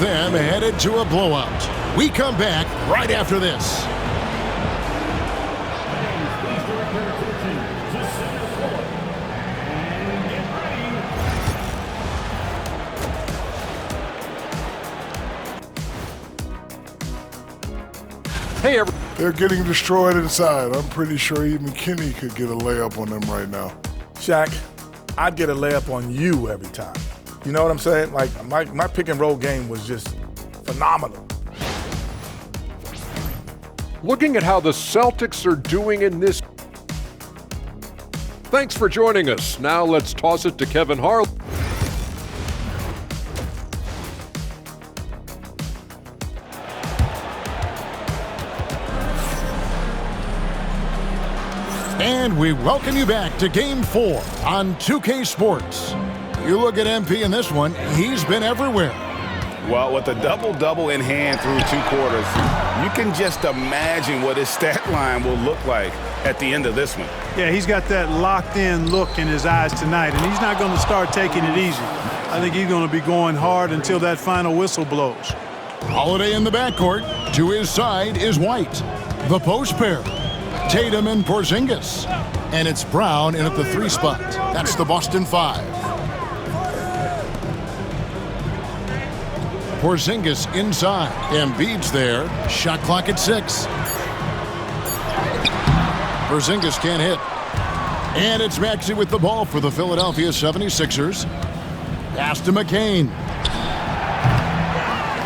them headed to a blowout. We come back right after this. Hey, they're getting destroyed inside. I'm pretty sure even Kenny could get a layup on them right now. Shaq, I'd get a layup on you every time. You know what I'm saying? Like, my pick and roll game was just phenomenal. Looking at how the Celtics are doing in this. Thanks for joining us. Now let's toss it to Kevin Harlan. And we welcome you back to Game 4 on 2K Sports. You look at MP in this one, he's been everywhere. Well, with a double-double in hand through 2 quarters, you can just imagine what his stat line will look like at the end of this one. Yeah, he's got that locked-in look in his eyes tonight, and he's not going to start taking it easy. I think he's going to be going hard until that final whistle blows. Holiday in the backcourt. To his side is White. The post pair. Tatum and Porzingis. And it's Brown in at the 3 spot. That's the Boston 5. Porzingis inside. Embiid's there. Shot clock at 6. Porzingis can't hit. And it's Maxey with the ball for the Philadelphia 76ers. Pass to McCain.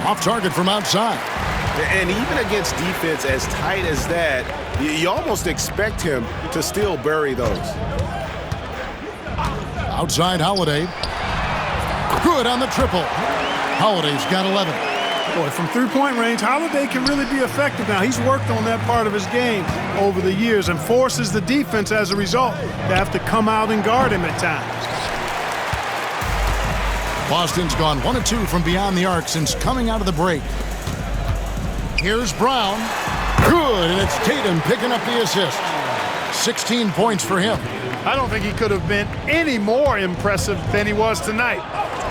Off target from outside. And even against defense as tight as that, you almost expect him to still bury those. Outside Holiday. Good on the triple. Holiday's got 11. Boy, from three-point range, Holiday can really be effective now. He's worked on that part of his game over the years and forces the defense as a result to have to come out and guard him at times. Boston's gone 1 of 2 from beyond the arc since coming out of the break. Here's Brown. Good, and it's Tatum picking up the assist. 16 points for him. I don't think he could have been any more impressive than he was tonight.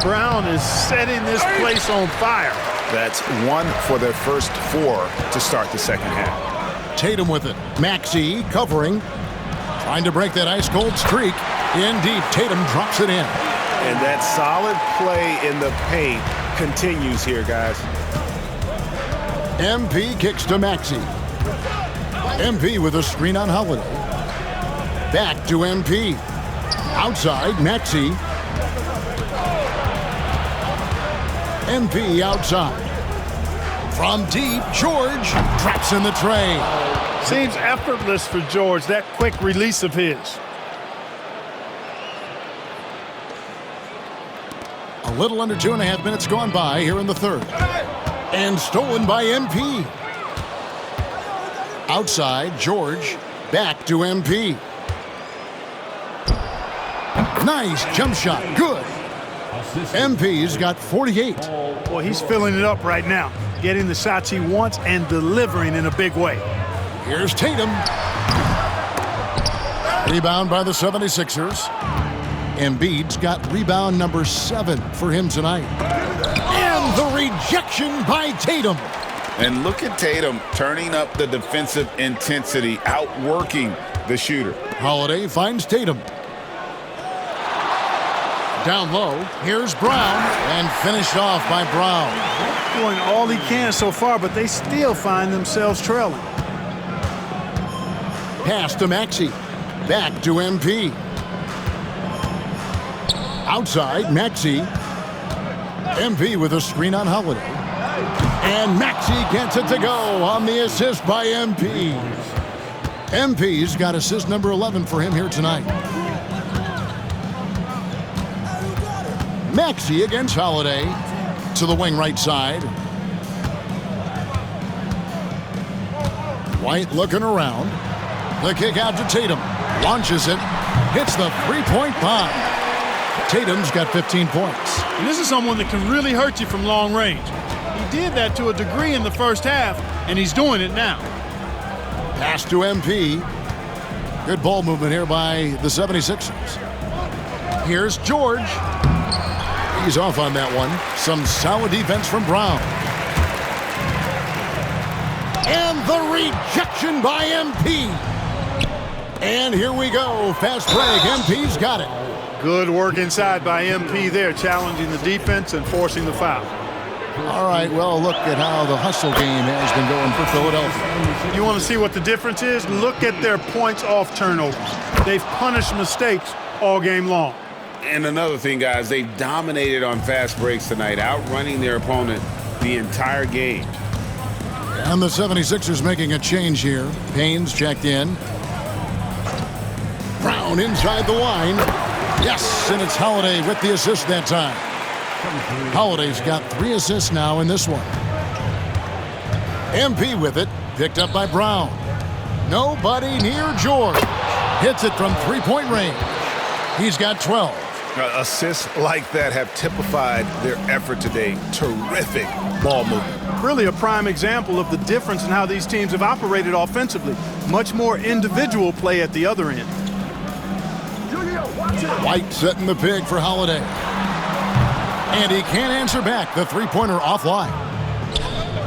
Brown is setting this place on fire. That's 1 for their first 4 to start the second half. Tatum with it. Maxey covering. Trying to break that ice-cold streak. In deep, Tatum drops it in. And that solid play in the paint continues here, guys. MP kicks to Maxey. MP with a screen on Holiday. Back to MP. Outside, Maxey. MP outside. From deep, George drops in the tray. Seems effortless for George, that quick release of his. A little under 2.5 minutes gone by here in the third. And stolen by MP. Outside, George. Back to MP. Nice jump shot. Good. MP's got 48. Boy, he's filling it up right now. Getting the shots he wants and delivering in a big way. Here's Tatum. Rebound by the 76ers. Embiid's got rebound number 7 for him tonight. And the rejection by Tatum. And look at Tatum turning up the defensive intensity, outworking the shooter. Holiday finds Tatum. Down low, here's Brown, and finished off by Brown. Doing all he can so far, but they still find themselves trailing. Pass to Maxey. Back to MP. Outside, Maxey. MP with a screen on Holiday. And Maxey gets it to go on the assist by MP. MP's got assist number 11 for him here tonight. Maxey against Holiday. To the wing right side. White looking around. The kick out to Tatum. Launches it. Hits the three-point bomb. Tatum's got 15 points. And this is someone that can really hurt you from long range. He did that to a degree in the first half, and he's doing it now. Pass to MP. Good ball movement here by the 76ers. Here's George. He's off on that one. Some solid defense from Brown. And the rejection by MP. And here we go. Fast break. MP's got it. Good work inside by MP there, challenging the defense and forcing the foul. All right, well, look at how the hustle game has been going for Philadelphia. You want to see what the difference is? Look at their points off turnovers. They've punished mistakes all game long. And another thing, guys, they've dominated on fast breaks tonight, outrunning their opponent the entire game. And the 76ers making a change here. Payne's checked in. Brown inside the line. Yes, and it's Holiday with the assist that time. Holiday's got 3 assists now in this one. MP with it, picked up by Brown. Nobody near George. Hits it from three-point range. He's got 12. Assists like that have typified their effort today. Terrific ball movement. Really a prime example of the difference in how these teams have operated offensively. Much more individual play at the other end. White setting the pig for Holiday. And he can't answer back. The three-pointer offline.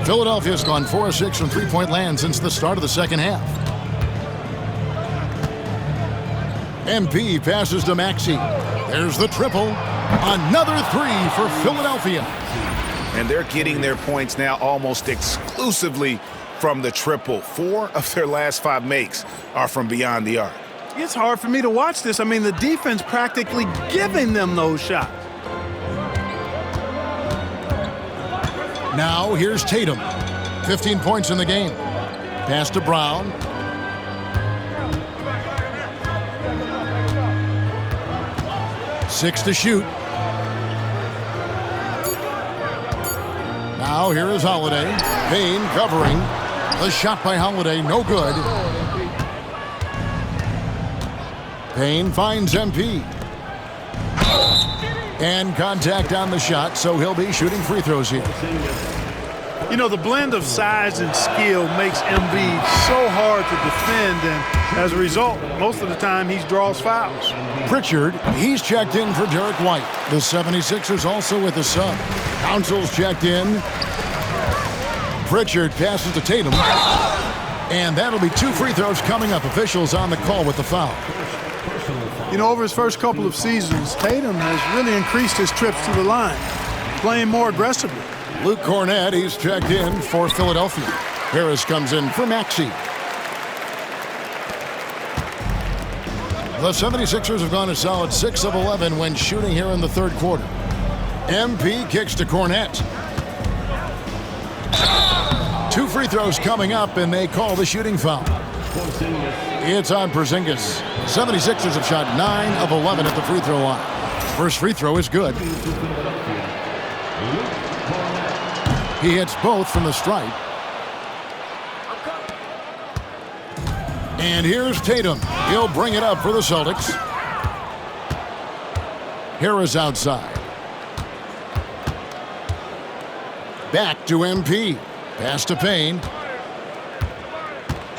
Philadelphia's gone 4 of 6 from three-point land since the start of the second half. MP passes to Maxey. There's the triple. Another 3 for Philadelphia. And they're getting their points now almost exclusively from the triple. 4 of their last 5 makes are from beyond the arc. It's hard for me to watch this. I mean, the defense practically giving them those shots. Now here's Tatum. 15 points in the game. Pass to Brown. Six to shoot. Now here is Holiday. Payne covering. The shot by Holiday, no good. Payne finds MP. And contact on the shot, so he'll be shooting free throws here. You know, the blend of size and skill makes Embiid so hard to defend, and as a result, most of the time he draws fouls. Pritchard, he's checked in for Derek White. The 76ers also with a sub. Council's checked in. Pritchard passes to Tatum. And that'll be 2 free throws coming up. Officials on the call with the foul. You know, over his first couple of seasons, Tatum has really increased his trips to the line, playing more aggressively. Luke Cornett, he's checked in for Philadelphia. Harris comes in for Maxey. The 76ers have gone a solid 6 of 11 when shooting here in the third quarter. MP kicks to Cornett. 2 free throws coming up, and they call the shooting foul. It's on Porzingis. 76ers have shot 9 of 11 at the free throw line. First free throw is good. He hits both from the stripe. And here's Tatum. He'll bring it up for the Celtics. Harris outside. Back to MP. Pass to Payne.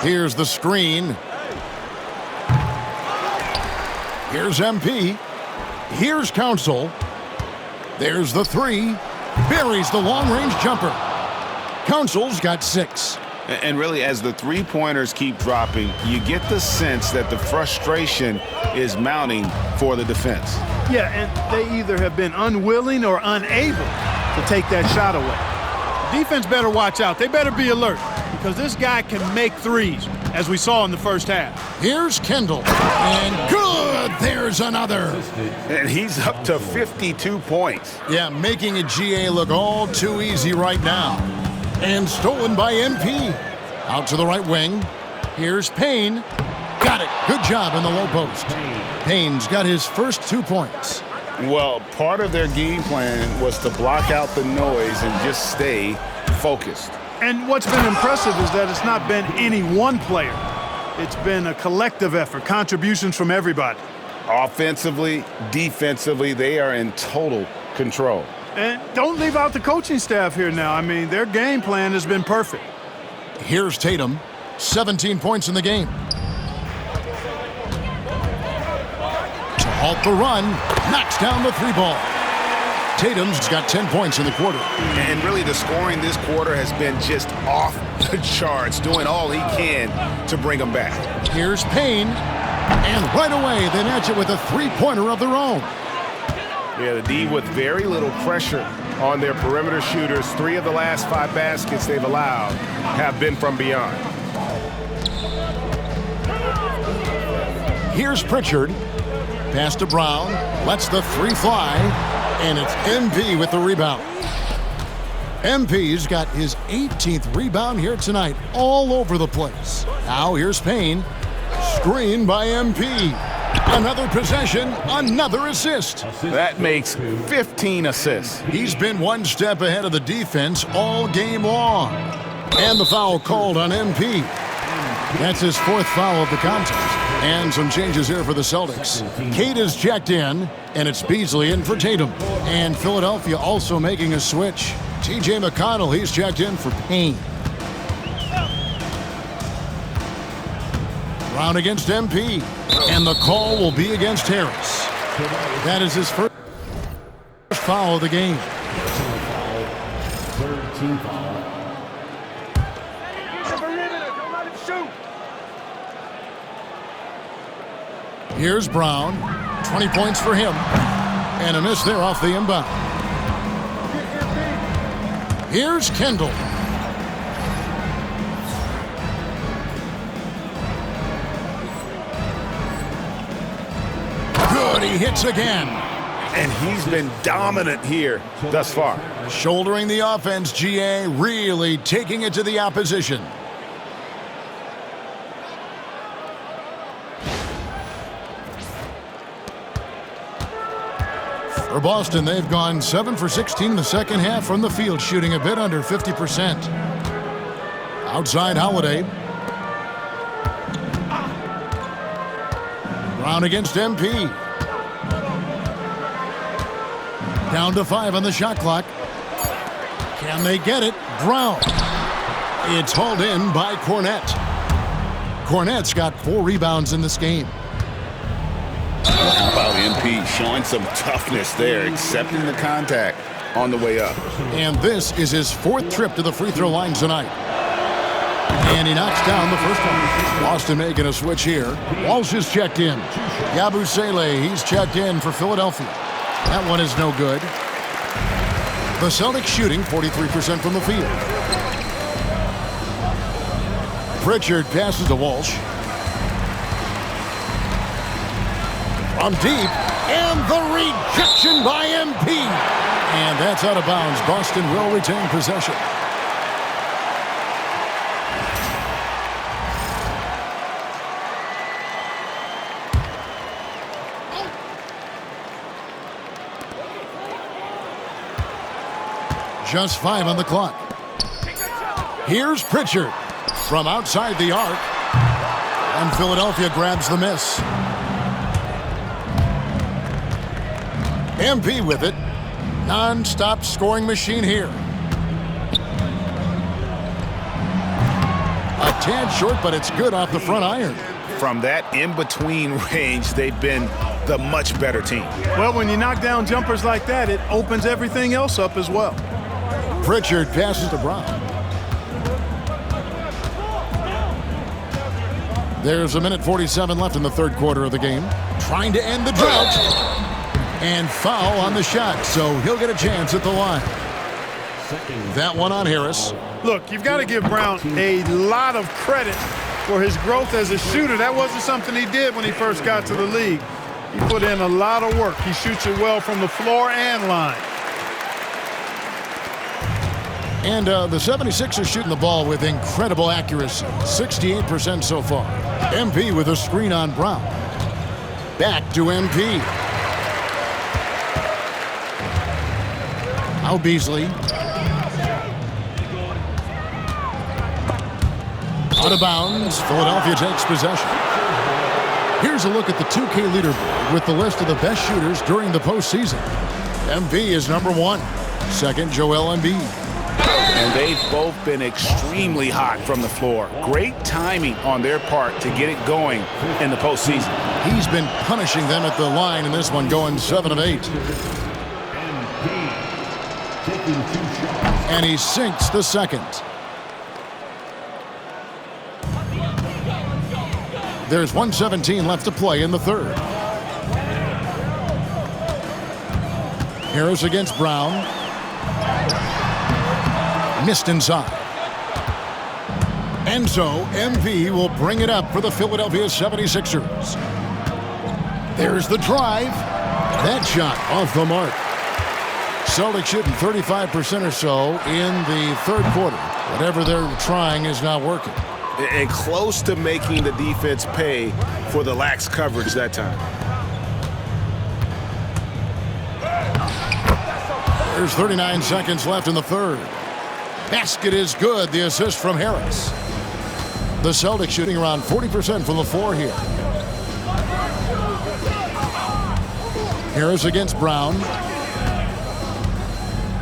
Here's the screen. Here's MP. Here's Council. There's the 3. Buries the long-range jumper. Council's got 6. And really, as the three-pointers keep dropping, you get the sense that the frustration is mounting for the defense. Yeah, and they either have been unwilling or unable to take that shot away. Defense better watch out. They better be alert because this guy can make threes, as we saw in the first half. Here's Kendall. And good! There's another. And he's up to 52 points. Yeah, making a GA look all too easy right now. And stolen by MP. Out to the right wing. Here's Payne. Got it. Good job in the low post. Payne's got his first 2 points. Well, part of their game plan was to block out the noise and just stay focused. And what's been impressive is that it's not been any one player. It's been a collective effort, contributions from everybody. Offensively, defensively, they are in total control. And don't leave out the coaching staff here now. I mean, their game plan has been perfect. Here's Tatum. 17 points in the game. To halt the run, knocks down the 3 ball. Tatum's got 10 points in the quarter. And really the scoring this quarter has been just off the charts, doing all he can to bring them back. Here's Payne. And right away, they match it with a three-pointer of their own. Yeah, the D with very little pressure on their perimeter shooters. 3 of the last 5 baskets they've allowed have been from beyond. Here's Pritchard. Pass to Brown. Lets the 3 fly. And it's MP with the rebound. MP's got his 18th rebound here tonight, all over the place. Now here's Payne. Screen by MP. Another possession, another assist. That makes 15 assists. He's been one step ahead of the defense all game long. And the foul called on MP. That's his 4th foul of the contest. And some changes here for the Celtics. Cade is checked in, and it's Beasley in for Tatum. And Philadelphia also making a switch. T.J. McConnell, he's checked in for Payne. Brown against MP. And the call will be against Harris. That is his first foul of the game. Here's Brown. 20 points for him. And a miss there off the inbound. Here's Kendall. Good, he hits again. And he's been dominant here thus far. Shouldering the offense, GA, really taking it to the opposition. For Boston, they've gone 7 for 16 in the second half from the field, shooting a bit under 50%. Outside Holiday. Brown against MP. Down to 5 on the shot clock. Can they get it? Brown. It's hauled in by Cornette. Cornette's got 4 rebounds in this game. How about MP showing some toughness there, accepting the contact on the way up. And this is his 4th trip to the free throw line tonight. And he knocks down the first one. Boston making a switch here. Walsh is checked in. Yabusele, he's checked in for Philadelphia. That one is no good. The Celtics shooting 43% from the field. Pritchard passes to Walsh. From deep, and the rejection by MP. And that's out of bounds. Boston will retain possession. Just 5 on the clock. Here's Pritchard from outside the arc. And Philadelphia grabs the miss. MP with it. Non-stop scoring machine here. A tad short, but it's good off the front iron. From that in-between range, they've been the much better team. Well, when you knock down jumpers like that, it opens everything else up as well. Pritchard passes to Brown. There's a minute 47 left in the third quarter of the game. Trying to end the drought. And foul on the shot, so he'll get a chance at the line. That one on Harris. Look, you've got to give Brown a lot of credit for his growth as a shooter. That wasn't something he did when he first got to the league. He put in a lot of work. He shoots it well from the floor and line. And the 76ers shooting the ball with incredible accuracy. 68% so far. MP with a screen on Brown. Back to MP. Now Beasley. Out of bounds. Philadelphia takes possession. Here's a look at the 2K leaderboard with the list of the best shooters during the postseason. MP is number 1. Second, Joel Embiid. And they've both been extremely hot from the floor. Great timing on their part to get it going in the postseason. He's been punishing them at the line in this one, going 7 of 8. And he sinks the second. There's 1:17 left to play in the third. Harris against Brown. Missed inside. And so MV will bring it up for the Philadelphia 76ers. There's the drive. That shot off the mark. Celtics shooting 35% or so in the third quarter. Whatever they're trying is not working. And close to making the defense pay for the lax coverage that time. There's 39 seconds left in the third. Basket is good. The assist from Harris. The Celtics shooting around 40% from the floor here. Harris against Brown.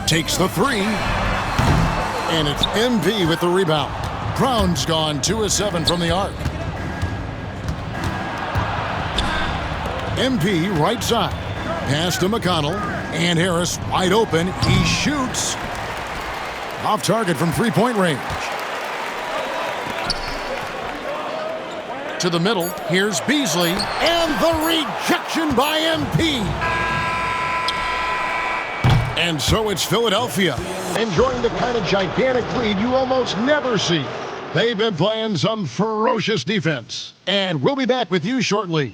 Takes the three. And it's MV with the rebound. Brown's gone 2 of 7 from the arc. MP right side. Pass to McConnell. And Harris wide open. He shoots. Off target from three-point range. To the middle. Here's Beasley. And the rejection by MP. And so it's Philadelphia, enjoying the kind of gigantic lead you almost never see. They've been playing some ferocious defense. And we'll be back with you shortly.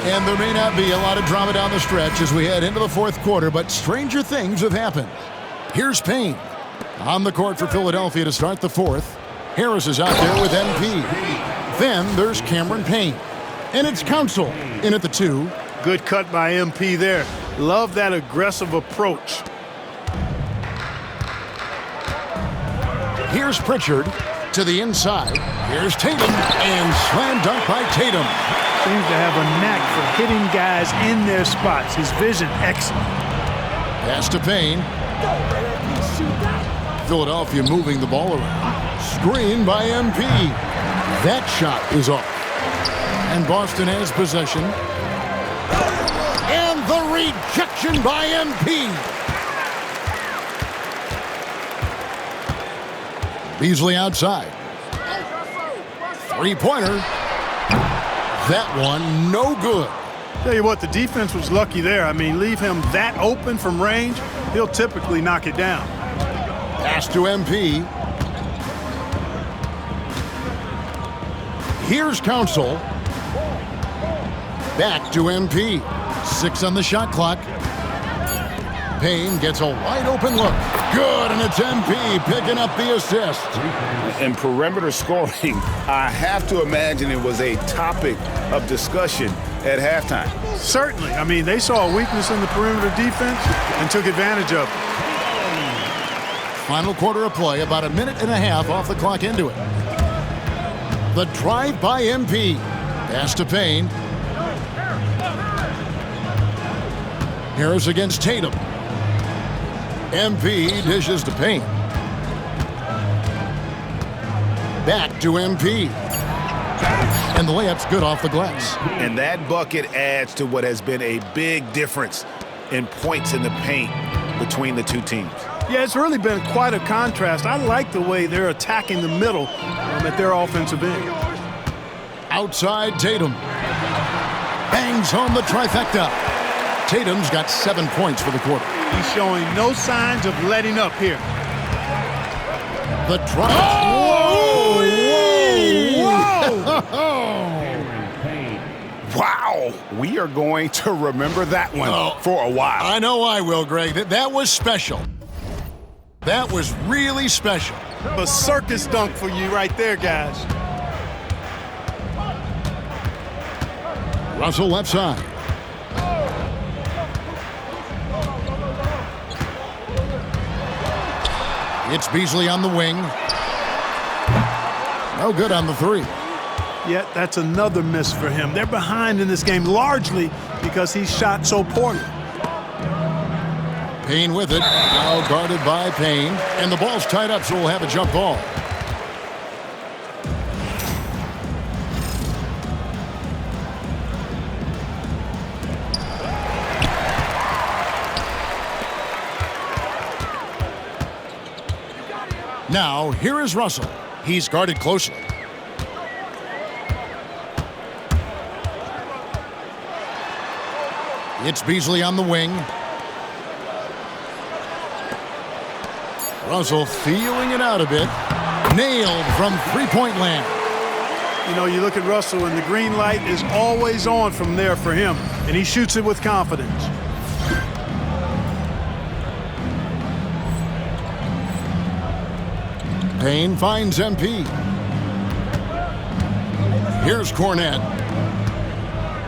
And there may not be a lot of drama down the stretch as we head into the fourth quarter, but stranger things have happened. Here's Payne on the court for Philadelphia to start the fourth. Harris is out there with MP. Then there's Cameron Payne. And it's Council in at the 2. Good cut by MP there. Love that aggressive approach. Here's Pritchard to the inside. Here's Tatum, and slam dunk by Tatum. Seems to have a knack for hitting guys in their spots. His vision, excellent. Pass to Payne. Philadelphia moving the ball around. Screen by MP. That shot is off. And Boston has possession. And the rejection by MP. Beasley outside. Three-pointer. That one, no good. Tell you what, the defense was lucky there. I mean, leave him that open from range, he'll typically knock it down. Pass to MP. Here's Council. Back to MP. 6 on the shot clock. Payne gets a wide open look. Good, and it's MP picking up the assist. In perimeter scoring, I have to imagine it was a topic of discussion at halftime. Certainly. I mean, they saw a weakness in the perimeter defense and took advantage of it. Final quarter of play, about a minute and a half off the clock into it. The drive by MP. Pass to Payne. Harris against Tatum. MP dishes to Payne. Back to MP. And the layup's good off the glass. And that bucket adds to what has been a big difference in points in the paint between the two teams. Yeah, it's really been quite a contrast. I like the way they're attacking the middle at their offensive end. Outside Tatum. Bangs home the trifecta. Tatum's got 7 points for the quarter. He's showing no signs of letting up here. The drive. Oh! Whoa! Whoa! Wow, we are going to remember that one for a while. I know I will, Greg. That was special. That was really special. A circus dunk for you right there, guys. Russell left side. It's Beasley on the wing. No good on the 3. Yet that's another miss for him. They're behind in this game largely because he shot so poorly. Payne with it. Now guarded by Payne. And the ball's tied up, so we'll have a jump ball. Now, here is Russell. He's guarded closely. It's Beasley on the wing. Russell feeling it out a bit. Nailed from three-point land. You know, you look at Russell, and the green light is always on from there for him, and he shoots it with confidence. Payne finds MP. Here's Cornette.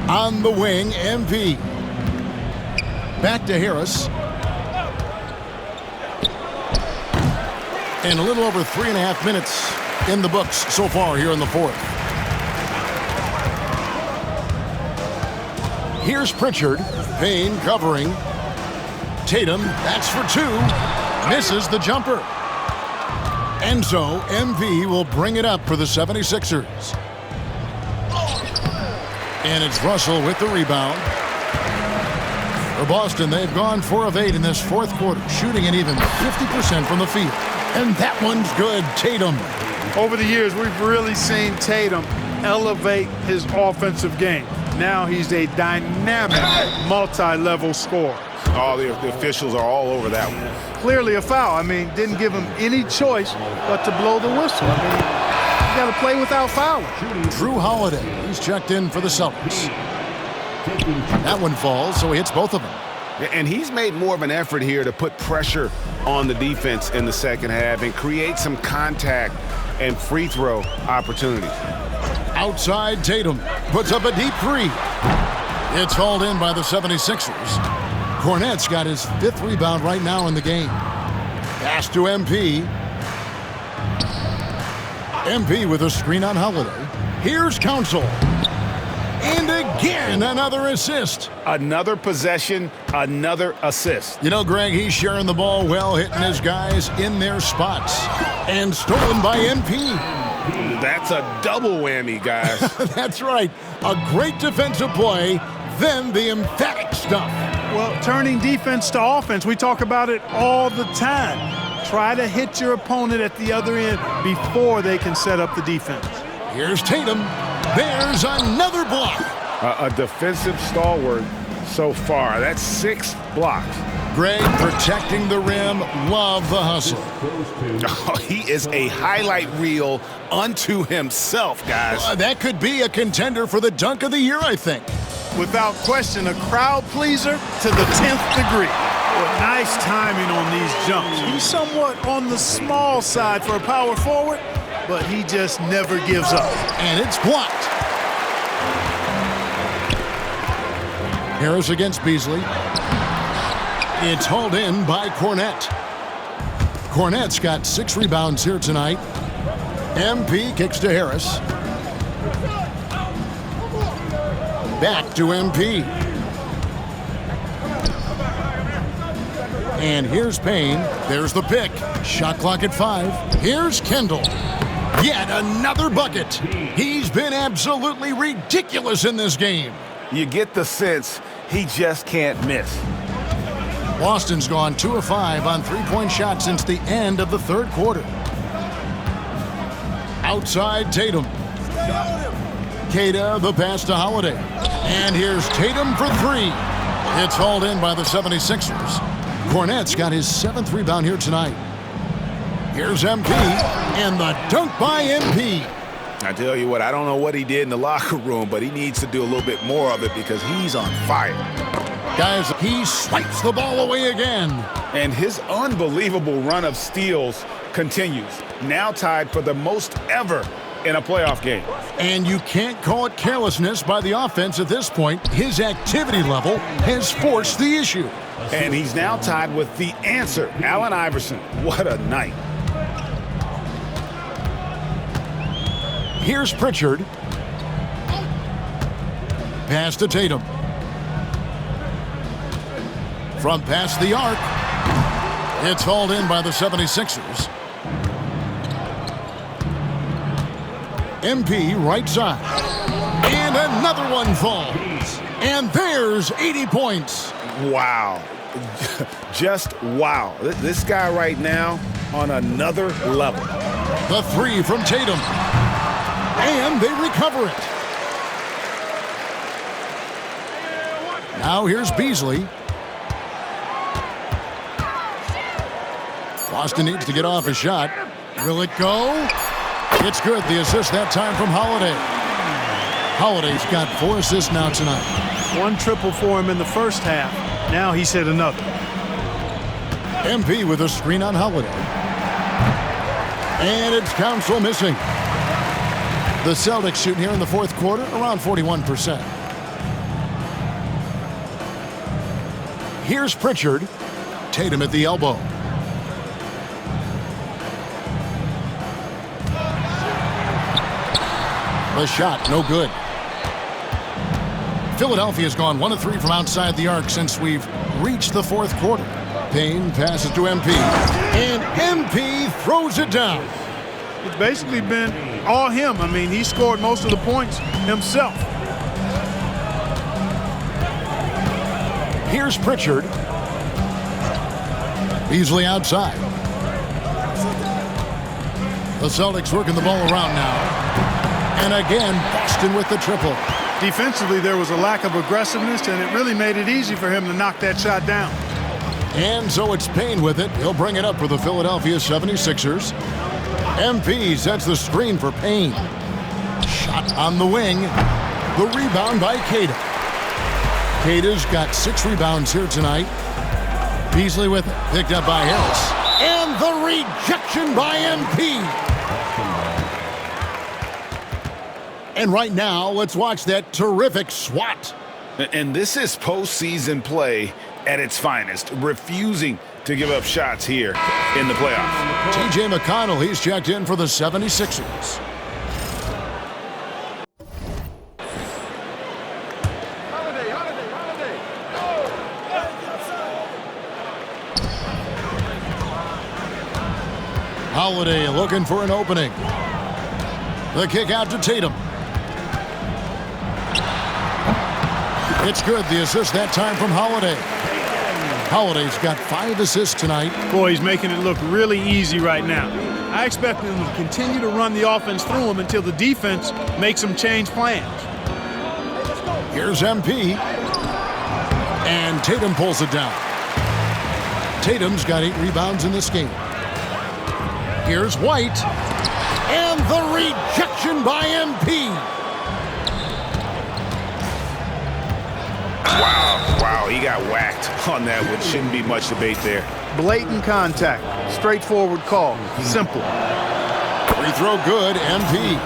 On the wing, MP. Back to Harris. And a little over 3.5 minutes in the books so far here in the fourth. Here's Pritchard. Payne covering. Tatum, that's for two. Misses the jumper. And so MP will bring it up for the 76ers. And it's Russell with the rebound. For Boston, they've gone 4 of 8 in this fourth quarter, shooting an even 50% from the field. And that one's good. Tatum. Over the years, we've really seen Tatum elevate his offensive game. Now he's a dynamic, multi-level scorer. Oh, the officials are all over that one. Clearly a foul. I mean, didn't give him any choice but to blow the whistle. I mean, you got to play without fouling. Drew Holiday, he's checked in for the Celtics. That one falls, so he hits both of them. And he's made more of an effort here to put pressure on the defense in the second half and create some contact and free throw opportunities. Outside, Tatum puts up a deep three. It's hauled in by the 76ers. Cornette's got his 5th rebound right now in the game. Pass to MP. MP with a screen on Holiday. Here's Council. And again, another assist. Another possession, another assist. You know, Greg, he's sharing the ball well, hitting his guys in their spots. And stolen by MP. That's a double whammy, guys. That's right. A great defensive play, then the emphatic stuff. Well, turning defense to offense, we talk about it all the time. Try to hit your opponent at the other end before they can set up the defense. Here's Tatum. There's another block. A defensive stalwart so far. That's 6 blocks. Greg protecting the rim. Love the hustle. Oh, he is a highlight reel unto himself, guys. That could be a contender for the dunk of the year, I think. Without question, a crowd pleaser to the 10th degree. Well, nice timing on these jumps. He's somewhat on the small side for a power forward, but he just never gives up. And it's blocked. Harris against Beasley. It's hauled in by Cornette. Cornette's got 6 rebounds here tonight. MP kicks to Harris. Back to MP. And here's Payne. There's the pick. Shot clock at 5. Here's Kendall. Yet another bucket. He's been absolutely ridiculous in this game. You get the sense he just can't miss. Boston's gone 2 of 5 on 3-point shots since the end of the third quarter. Outside Tatum. Queta, the pass to Holiday. And here's Tatum for 3. It's hauled in by the 76ers. Cornette's got his 7th rebound here tonight. Here's MP, and the dunk by MP. I tell you what, I don't know what he did in the locker room, but he needs to do a little bit more of it because he's on fire. Guys, he swipes the ball away again. And his unbelievable run of steals continues. Now tied for the most ever in a playoff game. And you can't call it carelessness by the offense at this point. His activity level has forced the issue. And he's now tied with the answer, Allen Iverson. What a night. Here's Pritchard. pass to Tatum. From past the arc. It's hauled in by the 76ers. MP right side. And another one falls. And there's 80 points. Wow. Just wow. This guy right now on another level. The three from Tatum. And they recover it. Now here's Beasley. Boston needs to get off a shot. Will it go? It's good. The assist that time from Holiday. Holiday's got 4 assists now tonight. 1 triple for him in the first half. Now he's hit another. MP with a screen on Holiday. And it's Council missing. The Celtics shooting here in the fourth quarter around 41%. Here's Pritchard. Tatum at the elbow. The shot, no good. Philadelphia's gone 1 of 3 from outside the arc since we've reached the fourth quarter. Payne passes to MP. And MP throws it down. It's basically been all him. I mean, he scored most of the points himself. Here's Pritchard. Beasley outside. The Celtics working the ball around now. And again, Boston with the triple. Defensively, there was a lack of aggressiveness, and it really made it easy for him to knock that shot down. And so it's Payne with it. He'll bring it up for the Philadelphia 76ers. MP sets the screen for Payne. Shot on the wing. The rebound by Queta. Queta's got 6 rebounds here tonight. Beasley with it. Picked up by Harris. And the rejection by MP. And right now, let's watch that terrific swat. And this is postseason play at its finest, refusing to give up shots here in the playoffs. T.J. McConnell, he's checked in for the 76ers. Holiday looking for an opening. The kick out to Tatum. It's good. The assist that time from Holiday. Holiday's got 5 assists tonight. Boy, he's making it look really easy right now. I expect him to continue to run the offense through him until the defense makes him change plans. Here's MP. And Tatum pulls it down. Tatum's got 8 rebounds in this game. Here's White. And the rejection by MP. Wow, he got whacked on that, which shouldn't be much debate there. Blatant contact. Straightforward call. Simple. Free throw good, MP.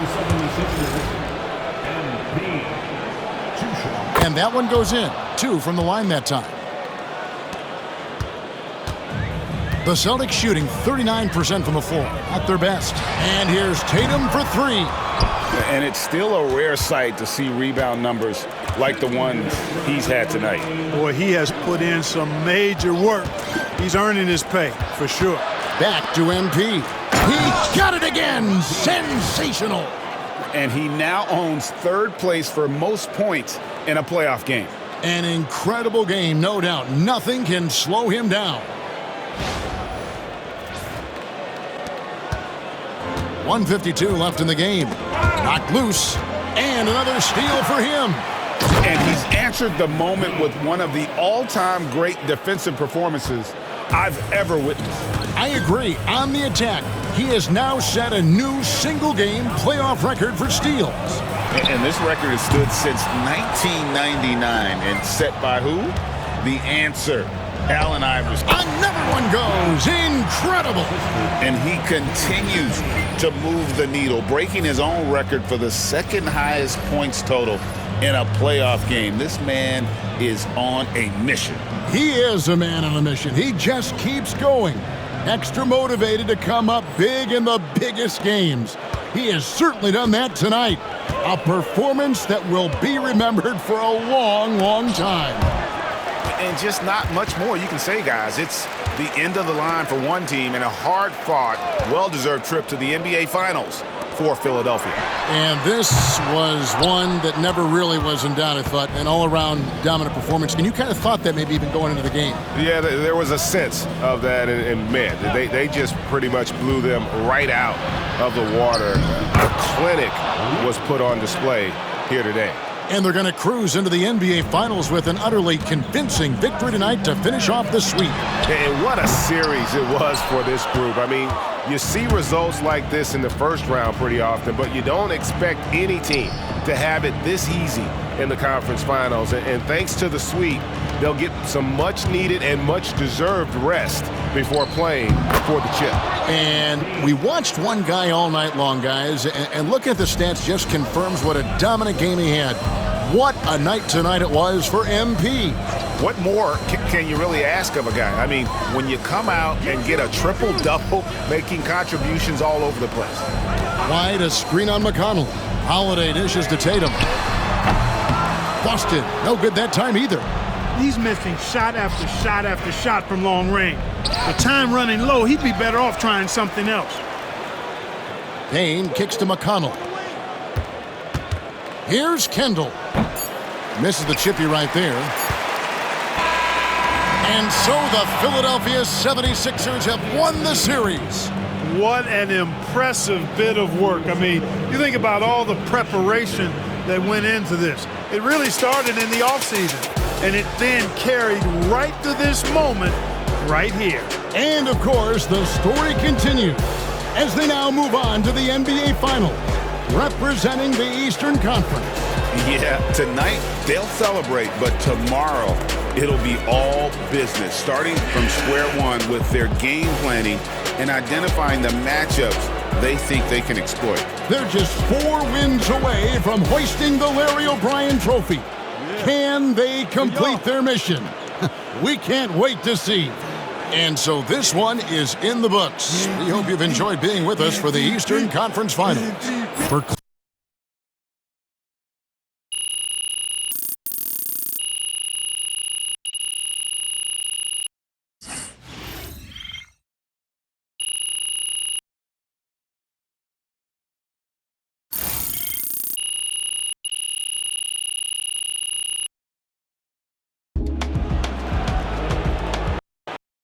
And that one goes in. 2 from the line that time. The Celtics shooting 39% from the floor, at their best. And here's Tatum for 3. And it's still a rare sight to see rebound numbers like the one he's had tonight. Boy, he has put in some major work. He's earning his pay, for sure. Back to MP. He got it again. Sensational. And he now owns 3rd place for most points in a playoff game. An incredible game, no doubt. Nothing can slow him down. 1:52 left in the game. Knocked loose. And another steal for him. And he's answered the moment with one of the all-time great defensive performances I've ever witnessed. I agree. On the attack, he has now set a new single-game playoff record for steals. And this record has stood since 1999. And set by who? The answer, Allen Iverson. Another one goes. Incredible. And he continues to move the needle, breaking his own record for the 2nd highest points total in a playoff game. This man is on a mission. He is a man on a mission. He just keeps going. Extra motivated to come up big in the biggest games. He has certainly done that tonight. A performance that will be remembered for a long, long time. And just not much more you can say, guys. It's the end of the line for one team and a hard-fought, well-deserved trip to the NBA Finals for Philadelphia. And this was one that never really was in doubt, I thought, an all-around dominant performance. And you kind of thought that maybe even going into the game. Yeah, there was a sense of that, and man, they just pretty much blew them right out of the water. A clinic was put on display here today. And they're going to cruise into the NBA Finals with an utterly convincing victory tonight to finish off the sweep. And what a series it was for this group. I mean, you see results like this in the first round pretty often, but you don't expect any team to have it this easy in the conference finals. And thanks to the sweep, they'll get some much-needed and much-deserved rest before playing for the chip. And we watched one guy all night long, guys, and looking at the stats just confirms what a dominant game he had. What a night tonight it was for MP. What more can you really ask of a guy? I mean, when you come out and get a triple-double, making contributions all over the place. Wide, a screen on McConnell. Holiday dishes to Tatum. Busted. No good that time either. He's missing shot after shot after shot from long range. With time running low, he'd be better off trying something else. Payne kicks to McConnell. Here's Kendall. Misses the chippy right there. And so the Philadelphia 76ers have won the series. What an impressive bit of work. I mean, you think about all the preparation that went into this. It really started in the offseason, and it then carried right to this moment right here. And, of course, the story continues as they now move on to the NBA Finals, representing the Eastern Conference. Yeah, tonight they'll celebrate, but tomorrow it'll be all business, starting from square one with their game planning and identifying the matchups they think they can exploit. They're just 4 wins away from hoisting the Larry O'Brien Trophy. Can they complete their mission? We can't wait to see. And so this one is in the books. We hope you've enjoyed being with us for the Eastern Conference Finals. For